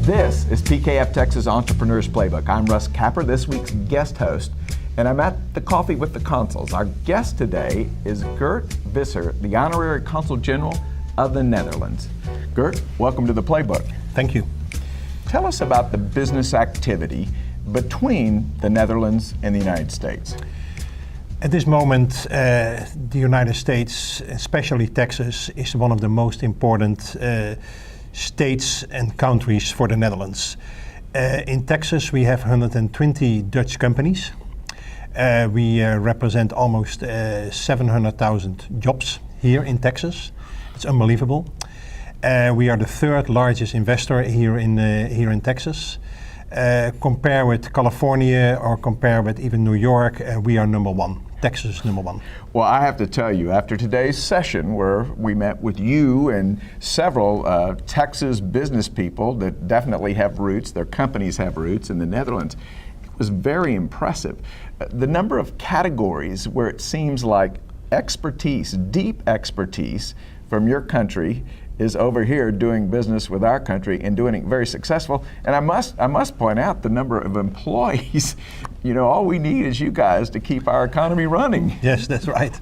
This is PKF Texas Entrepreneurs Playbook. I'm Russ Capper, this week's guest host, and I'm at the Coffee with the Consuls. Our guest today is Geert Visser, the Honorary Consul General of the Netherlands. Geert, welcome to the Playbook. Thank you. Tell us about the business activity between the Netherlands and the United States. At this moment, the United States, especially Texas, is one of the most important states and countries for the Netherlands. In Texas, we have 120 Dutch companies. We represent almost 700,000 jobs here in Texas. It's unbelievable. We are the third largest investor here in Texas. Compare with California or compare with even New York, we are number one. Texas is number one. Well, I have to tell you, after today's session where we met with you and several Texas business people that definitely have roots, their companies have roots in the Netherlands, it was very impressive. The number of categories where it seems like expertise, deep expertise from your country is over here doing business with our country and doing it very successful. And I must point out the number of employees. You know, all we need is you guys to keep our economy running. Yes, that's right.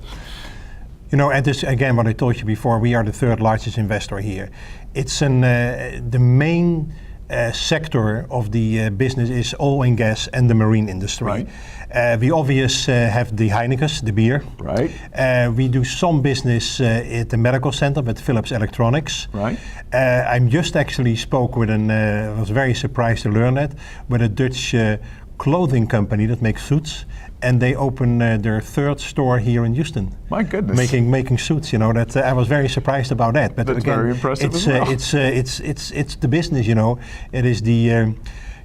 You know, and this again, what I told you before, we are the third largest investor here. It's the main sector of the business is oil and gas and the marine industry. Right. We obviously have the Heineken's, the beer. Right. We do some business at the medical center with Philips Electronics. Right. I just actually spoke with was very surprised to learn that, with a Dutch clothing company that makes suits, and they open their third store here in Houston. My goodness. Making suits, you know, that I was very surprised about that. But that's again, very impressive it's, as well. It's the business, you know. It is the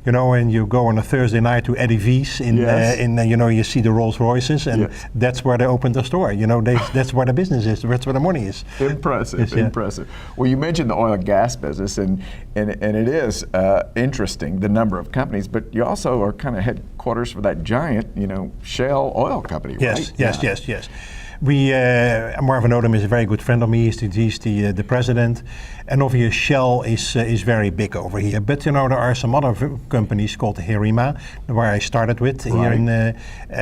you know, when you go on a Thursday night to Eddie V's in you know, you see the Rolls Royces, and yes, that's where they open the store. You know, that's where the business is. That's where the money is. Impressive, yes, impressive. Well, you mentioned the oil and gas business, and it is interesting, the number of companies, but you also are kind of headquarters for that giant, you know, Shell oil company, right? Yes. Marvin Odom is a very good friend of me. He's the president, and obviously Shell is very big over here. But you know, there are some other companies called Herima, where I started with. Right. Here in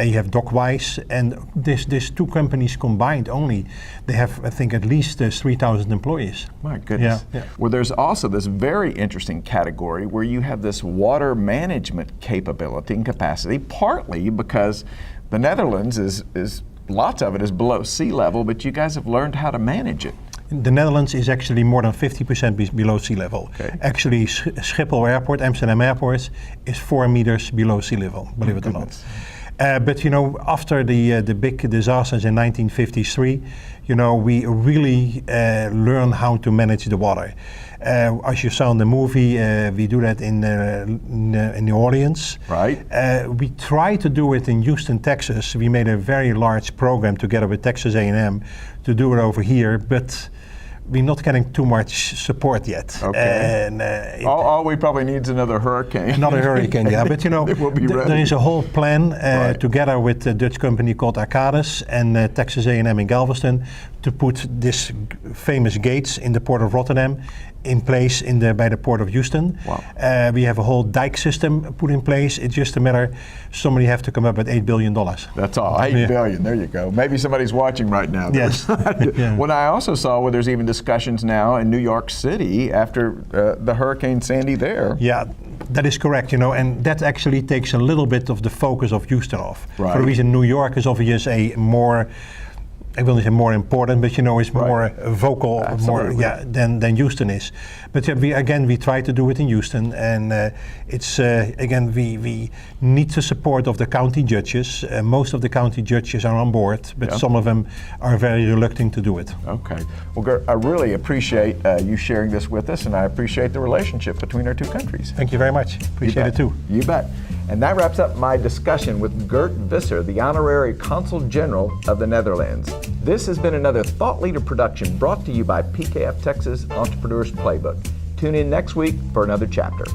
you have Dockwise, and these two companies combined only, they have, I think, at least 3,000 employees. My goodness. Yeah. Well, there's also this very interesting category where you have this water management capability and capacity, partly because the Netherlands is lots of it is below sea level, but you guys have learned how to manage it. The Netherlands is actually more than 50% below sea level. Okay. Actually, Schiphol Airport, Amsterdam Airport, is 4 meters below sea level, believe it or not. But you know, after the big disasters in 1953, you know, we really learn how to manage the water. As you saw in the movie, we do that in New Orleans. Right. We try to do it in Houston, Texas. We made a very large program together with Texas A&M to do it over here, but we're not getting too much support yet. Okay. And all we probably need is another hurricane. Another hurricane, yeah. But you know, there is a whole plan right, together with a Dutch company called Arcadis and Texas A&M in Galveston to put this famous gates in the port of Rotterdam in place by the port of Houston. Wow. We have a whole dike system put in place. It's just a matter, somebody have to come up with $8 billion. That's all, $8 billion, there you go. Maybe somebody's watching right now. Yes. Yeah. What I also saw where there's even discussions now in New York City after the Hurricane Sandy there. Yeah, that is correct, you know, and that actually takes a little bit of the focus of Houston off. Right. For the reason New York is obviously a more, I will not say more important, but you know, it's more vocal, absolutely, more than Houston is. But we try to do it in Houston, and it's again we need the support of the county judges. Most of the county judges are on board, but some of them are very reluctant to do it. Okay. Well, Geert, I really appreciate you sharing this with us, and I appreciate the relationship between our two countries. Thank you very much. Appreciate it too. You bet. And that wraps up my discussion with Geert Visser, the Honorary Consul General of the Netherlands. This has been another Thought Leader production brought to you by PKF Texas Entrepreneurs Playbook. Tune in next week for another chapter.